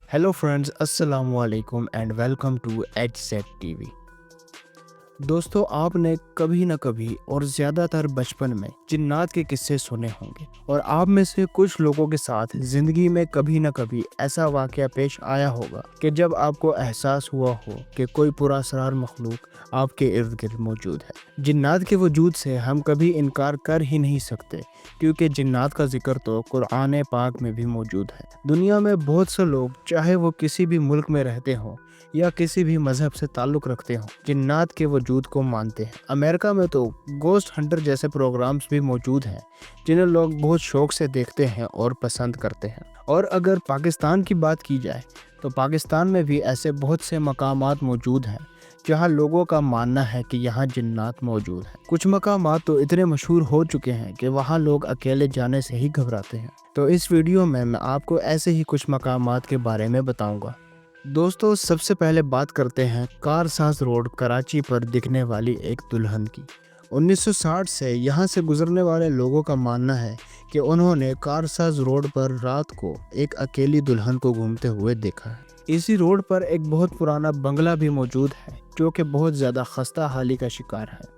Hello friends, अस्सलाम वालेकुम and welcome to H set TV. दोस्तों, आपने कभी न कभी और ज़्यादातर बचपन में जिन्नात के किस्से सुने होंगे और आप में से कुछ लोगों के साथ ज़िंदगी में कभी न कभी ऐसा वाक़या पेश आया होगा कि जब आपको एहसास हुआ हो कि कोई पुरअसरार मखलूक आपके इर्द गिर्द मौजूद है। जिन्नात के वजूद से हम कभी इनकार कर ही नहीं सकते, क्योंकि जिन्नात का जिक्र तो कुरान पाक में भी मौजूद है। दुनिया में बहुत से लोग, चाहे वो किसी भी मुल्क में रहते हों या किसी भी मजहब से ताल्लुक़ रखते हों, जिन्नात के वजूद को मानते हैं। अमेरिका में तो गोस्ट हंटर जैसे प्रोग्राम्स भी मौजूद हैं, जिन्हें लोग बहुत शौक से देखते हैं और पसंद करते हैं। और अगर पाकिस्तान की बात की जाए तो पाकिस्तान में भी ऐसे बहुत से मकामात मौजूद हैं जहाँ लोगों का मानना है कि यहाँ जिन्नात मौजूद हैं। कुछ मकामात तो इतने मशहूर हो चुके हैं कि वहाँ लोग अकेले जाने से ही घबराते हैं। तो इस वीडियो में मैं आपको ऐसे ही कुछ मकामात के बारे में बताऊँगा। दोस्तों, सबसे पहले बात करते हैं कारसाज रोड कराची पर दिखने वाली एक दुल्हन की। 1960 से यहाँ से गुजरने वाले लोगों का मानना है कि उन्होंने कारसाज रोड पर रात को एक अकेली दुल्हन को घूमते हुए देखा है। इसी रोड पर एक बहुत पुराना बंगला भी मौजूद है जो कि बहुत ज़्यादा खस्ता हाली का शिकार है।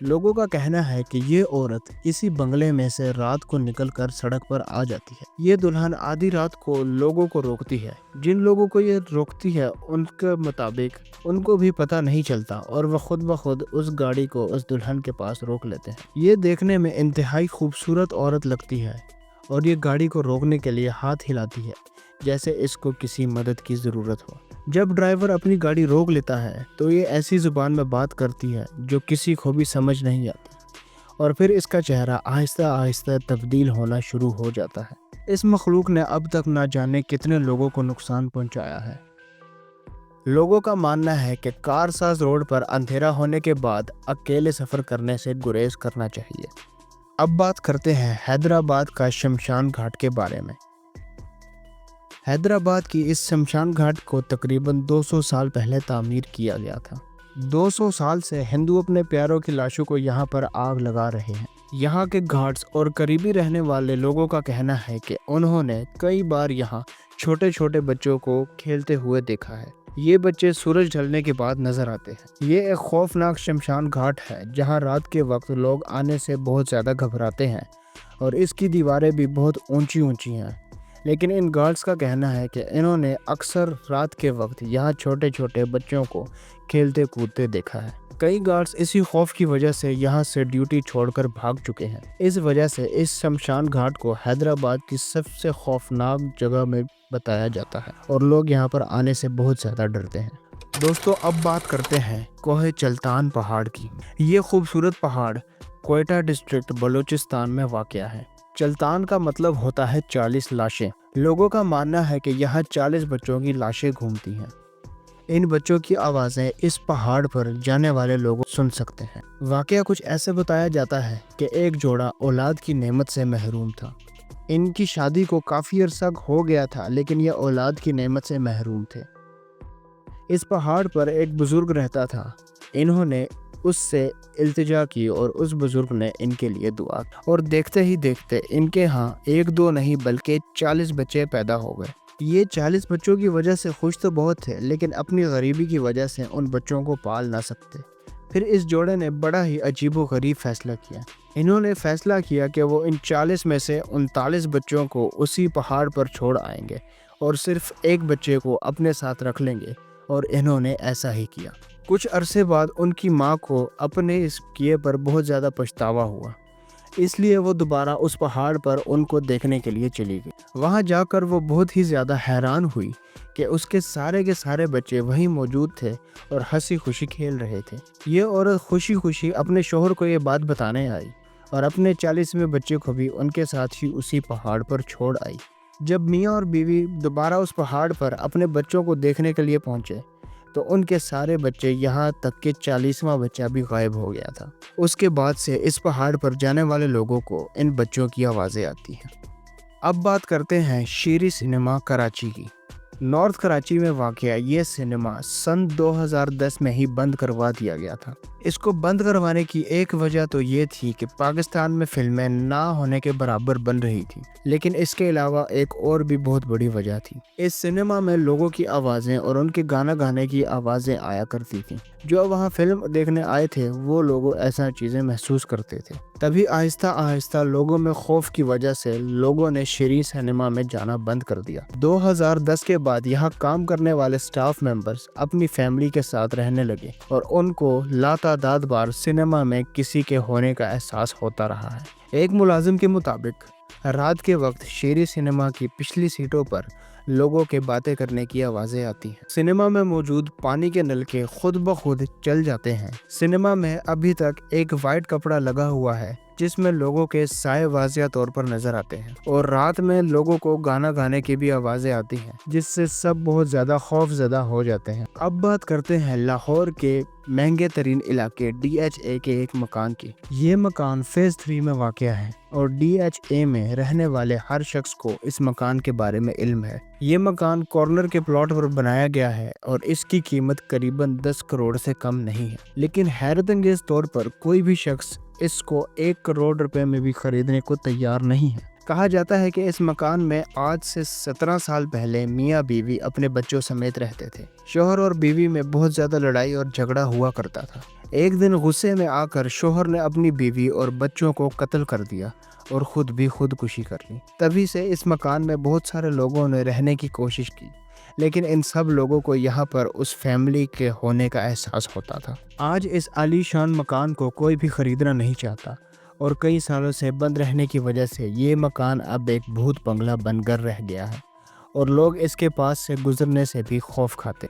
लोगों का कहना है कि ये औरत इसी बंगले में से रात को निकलकर सड़क पर आ जाती है। ये दुल्हन आधी रात को लोगों को रोकती है। जिन लोगों को ये रोकती है उनके मुताबिक उनको भी पता नहीं चलता और वह खुद ब खुद उस गाड़ी को उस दुल्हन के पास रोक लेते हैं। ये देखने में इंतहाई खूबसूरत औरत लगती है और ये गाड़ी को रोकने के लिए हाथ हिलाती है जैसे इसको किसी मदद की ज़रूरत हो। जब ड्राइवर अपनी गाड़ी रोक लेता है तो ये ऐसी ज़ुबान में बात करती है जो किसी को भी समझ नहीं आती और फिर इसका चेहरा आहिस्ता आहिस्ता तब्दील होना शुरू हो जाता है। इस मखलूक ने अब तक ना जाने कितने लोगों को नुकसान पहुंचाया है। लोगों का मानना है कि कारसाज रोड पर अंधेरा होने के बाद अकेले सफ़र करने से गुरेज करना चाहिए। अब बात करते हैं हैदराबाद का शमशान घाट के बारे में। हैदराबाद की इस शमशान घाट को तकरीबन 200 साल पहले तामीर किया गया था। 200 साल से हिंदू अपने प्यारों की लाशों को यहाँ पर आग लगा रहे हैं। यहाँ के घाट्स और करीबी रहने वाले लोगों का कहना है कि उन्होंने कई बार यहाँ छोटे छोटे बच्चों को खेलते हुए देखा है। ये बच्चे सूरज ढलने के बाद नजर आते हैं। ये एक खौफनाक शमशान घाट है जहाँ रात के वक्त लोग आने से बहुत ज़्यादा घबराते हैं और इसकी दीवारें भी बहुत ऊंची ऊंची हैं। लेकिन इन गार्ड्स का कहना है कि इन्होंने अक्सर रात के वक्त यहाँ छोटे छोटे बच्चों को खेलते कूदते देखा है। कई गार्ड्स इसी खौफ की वजह से यहाँ से ड्यूटी छोड़कर भाग चुके हैं। इस वजह से इस शमशान घाट को हैदराबाद की सबसे खौफनाक जगह में बताया जाता है और लोग यहाँ पर आने से बहुत ज़्यादा डरते हैं। दोस्तों, अब बात करते हैं कोहे चल्तान पहाड़ की। ये खूबसूरत पहाड़ क्वेटा डिस्ट्रिक्ट बलूचिस्तान में वाक़या है। चल्तान का मतलब होता है 40 लाशें। लोगों का मानना है कि यहाँ 40 बच्चों की लाशें घूमती हैं। इन बच्चों की आवाज़ें इस पहाड़ पर जाने वाले लोग सुन सकते हैं। वाकया कुछ ऐसे बताया जाता है कि एक जोड़ा औलाद की नेमत से महरूम था। इनकी शादी को काफ़ी अरसा हो गया था, लेकिन यह औलाद की नेमत से महरूम थे। इस पहाड़ पर एक बुज़ुर्ग रहता था। इन्होंने उससे इल्तिजा की और उस बुजुर्ग ने इनके लिए दुआ की और देखते ही देखते इनके यहाँ एक दो नहीं बल्कि 40 बच्चे पैदा हो गए। ये 40 बच्चों की वजह से खुश तो बहुत थे, लेकिन अपनी गरीबी की वजह से उन बच्चों को पाल ना सकते। फिर इस जोड़े ने बड़ा ही अजीबोगरीब फैसला किया। इन्होंने फैसला किया कि वो इन 40 में से 39 बच्चों को उसी पहाड़ पर छोड़ आएंगे और सिर्फ एक बच्चे को अपने साथ रख लेंगे, और इन्होंने ऐसा ही किया। कुछ अरसे बाद उनकी माँ को अपने इस किए पर बहुत ज़्यादा पछतावा हुआ, इसलिए वो दोबारा उस पहाड़ पर उनको देखने के लिए चली गई। वहाँ जाकर वो बहुत ही ज़्यादा हैरान हुई कि उसके सारे के सारे बच्चे वहीं मौजूद थे और हंसी खुशी खेल रहे थे। ये औरत खुशी खुशी अपने शोहर को ये बात बताने आई और अपने 40वें बच्चे को भी उनके साथ ही उसी पहाड़ पर छोड़ आई। जब मियाँ और बीवी दोबारा उस पहाड़ पर अपने बच्चों को देखने के लिए पहुँचे तो उनके सारे बच्चे, यहाँ तक कि 40वां बच्चा भी गायब हो गया था। उसके बाद से इस पहाड़ पर जाने वाले लोगों को इन बच्चों की आवाज़ें आती हैं। अब बात करते हैं शीरी सिनेमा कराची की। नॉर्थ कराची में वाक़या ये सिनेमा सन 2010 में ही बंद करवा दिया गया था। اس کو بند کروانے کی ایک وجہ تو یہ تھی کہ پاکستان میں فلمیں نہ ہونے کے برابر بن رہی تھیں، لیکن اس کے علاوہ ایک اور بھی بہت بڑی وجہ تھی۔ اس سنیما میں لوگوں کی آوازیں اور ان کے گانا گانے کی آوازیں آیا کرتی تھیں۔ جو وہاں فلم دیکھنے آئے تھے وہ لوگ ایسا چیزیں محسوس کرتے تھے۔ تبھی آہستہ آہستہ لوگوں میں خوف کی وجہ سے لوگوں نے شیریں سنیما میں جانا بند کر دیا۔ 2010 کے بعد یہاں کام کرنے والے سٹاف ممبرز اپنی فیملی کے ساتھ رہنے لگے اور ان کو لاتعداد بار سنیما میں کسی کے ہونے کا احساس ہوتا رہا ہے۔ ایک ملازم کے مطابق رات کے وقت شیریں سنیما کی پچھلی سیٹوں پر لوگوں کے باتیں کرنے کی آوازیں آتی ہیں۔ سنیما میں موجود پانی کے نل کے خود بخود چل جاتے ہیں۔ سنیما میں ابھی تک ایک وائٹ کپڑا لگا ہوا ہے جس میں لوگوں کے سائے واضح طور پر نظر آتے ہیں، اور رات میں لوگوں کو گانا گانے کی بھی آوازیں آتی ہیں جس سے سب بہت زیادہ خوف زدہ ہو جاتے ہیں۔ اب بات کرتے ہیں لاہور کے مہنگے ترین علاقے DHA کے ایک مکان کی۔ یہ مکان فیز 3 میں واقع ہے اور DHA میں رہنے والے ہر شخص کو اس مکان کے بارے میں علم ہے۔ یہ مکان کارنر کے پلاٹ پر بنایا گیا ہے اور اس کی قیمت قریباً 10 کروڑ سے کم نہیں ہے، لیکن حیرت انگیز طور پر کوئی بھی شخص اس کو 1 کروڑ روپے میں بھی خریدنے کو تیار نہیں ہے۔ کہا جاتا ہے کہ اس مکان میں آج سے 17 سال پہلے میاں بیوی اپنے بچوں سمیت رہتے تھے۔ شوہر اور بیوی میں بہت زیادہ لڑائی اور جھگڑا ہوا کرتا تھا۔ ایک دن غصے میں آ کر شوہر نے اپنی بیوی اور بچوں کو قتل کر دیا اور خود بھی خودکشی کر لی۔ تبھی سے اس مکان میں بہت سارے لوگوں نے رہنے کی کوشش کی، لیکن ان سب لوگوں کو یہاں پر اس فیملی کے ہونے کا احساس ہوتا تھا۔ آج اس عالی شان مکان کو کوئی بھی خریدنا نہیں چاہتا اور کئی سالوں سے بند رہنے کی وجہ سے یہ مکان اب ایک بھوت بنگلہ بن کر رہ گیا ہے اور لوگ اس کے پاس سے گزرنے سے بھی خوف کھاتے۔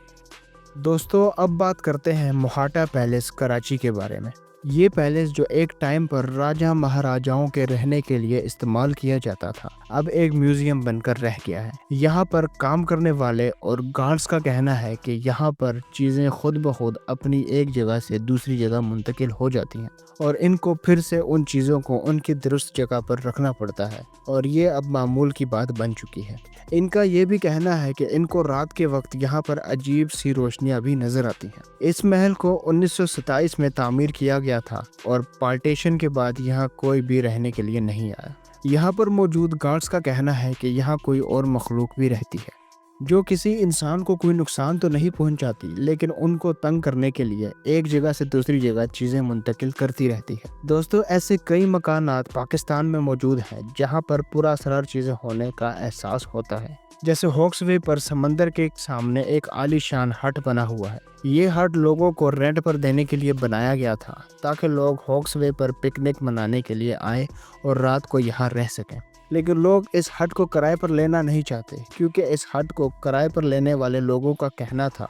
دوستو، اب بات کرتے ہیں موہاٹا پیلیس کراچی کے بارے میں۔ یہ پیلیس جو ایک ٹائم پر راجہ مہاراجاؤں کے رہنے کے لیے استعمال کیا جاتا تھا، اب ایک میوزیم بن کر رہ گیا ہے۔ یہاں پر کام کرنے والے اور گارڈز کا کہنا ہے کہ یہاں پر چیزیں خود بخود اپنی ایک جگہ سے دوسری جگہ منتقل ہو جاتی ہیں اور ان کو پھر سے ان چیزوں کو ان کی درست جگہ پر رکھنا پڑتا ہے، اور یہ اب معمول کی بات بن چکی ہے۔ ان کا یہ بھی کہنا ہے کہ ان کو رات کے وقت یہاں پر عجیب سی روشنیاں بھی نظر آتی ہیں۔ اس محل کو 1927 میں تعمیر کیا گیا تھا اور پارٹیشن کے بعد یہاں کوئی بھی رہنے کے لیے نہیں آیا۔ یہاں پر موجود گارڈز کا کہنا ہے کہ یہاں کوئی اور مخلوق بھی رہتی ہے جو کسی انسان کو کوئی نقصان تو نہیں پہنچاتی، لیکن ان کو تنگ کرنے کے لیے ایک جگہ سے دوسری جگہ چیزیں منتقل کرتی رہتی ہے۔ دوستو، ایسے کئی مکانات پاکستان میں موجود ہیں جہاں پر پورا اسرار چیزیں ہونے کا احساس ہوتا ہے، جیسے ہوکس وے پر سمندر کے سامنے ایک عالی شان ہٹ بنا ہوا ہے۔ یہ ہٹ لوگوں کو رینٹ پر دینے کے لیے بنایا گیا تھا تاکہ لوگ ہوکس وے پر پکنک منانے کے لیے آئیں اور رات کو یہاں رہ سکیں، لیکن لوگ اس ہٹ کو کرائے پر لینا نہیں چاہتے کیونکہ اس ہٹ کو کرائے پر لینے والے لوگوں کا کہنا تھا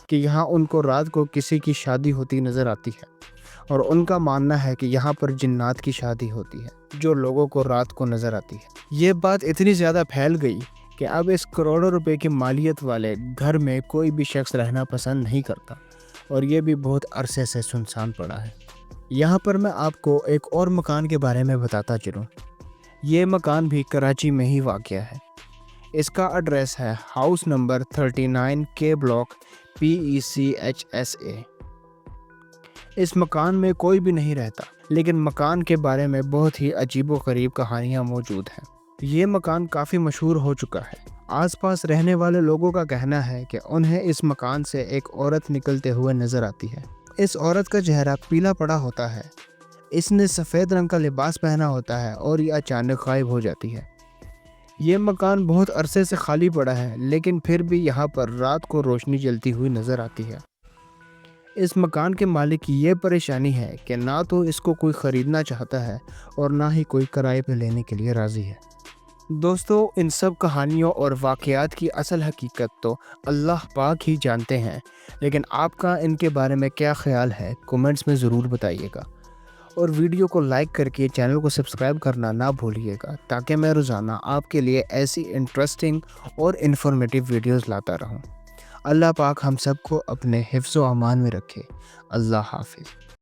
کہ یہاں ان کو رات کو کسی کی شادی ہوتی نظر آتی ہے، اور ان کا ماننا ہے کہ یہاں پر جنات کی شادی ہوتی ہے جو لوگوں کو رات کو نظر آتی ہے۔ یہ بات اتنی زیادہ پھیل گئی کہ اب اس کروڑوں روپے کی مالیت والے گھر میں کوئی بھی شخص رہنا پسند نہیں کرتا اور یہ بھی بہت عرصے سے سنسان پڑا ہے۔ یہاں پر میں آپ کو ایک اور مکان کے بارے میں بتاتا چلوں۔ یہ مکان بھی کراچی میں ہی واقع ہے۔ اس کا ایڈریس ہے ہاؤس نمبر 39 کے بلاک PECHSA۔ اس مکان میں کوئی بھی نہیں رہتا، لیکن مکان کے بارے میں بہت ہی عجیب و غریب کہانیاں موجود ہیں۔ یہ مکان کافی مشہور ہو چکا ہے۔ آس پاس رہنے والے لوگوں کا کہنا ہے کہ انہیں اس مکان سے ایک عورت نکلتے ہوئے نظر آتی ہے۔ اس عورت کا چہرہ پیلا پڑا ہوتا ہے، اس نے سفید رنگ کا لباس پہنا ہوتا ہے اور یہ اچانک غائب ہو جاتی ہے۔ یہ مکان بہت عرصے سے خالی پڑا ہے، لیکن پھر بھی یہاں پر رات کو روشنی جلتی ہوئی نظر آتی ہے۔ اس مکان کے مالک کی یہ پریشانی ہے کہ نہ تو اس کو کوئی خریدنا چاہتا ہے اور نہ ہی کوئی کرائے پہ لینے کے لیے راضی ہے۔ دوستو، ان سب کہانیوں اور واقعات کی اصل حقیقت تو اللہ پاک ہی جانتے ہیں، لیکن آپ کا ان کے بارے میں کیا خیال ہے کومنٹس میں ضرور بتائیے گا، اور ویڈیو کو لائک کر کے چینل کو سبسکرائب کرنا نہ بھولیے گا تاکہ میں روزانہ آپ کے لیے ایسی انٹرسٹنگ اور انفارمیٹیو ویڈیوز لاتا رہوں۔ اللہ پاک ہم سب کو اپنے حفظ و امان میں رکھے۔ اللہ حافظ۔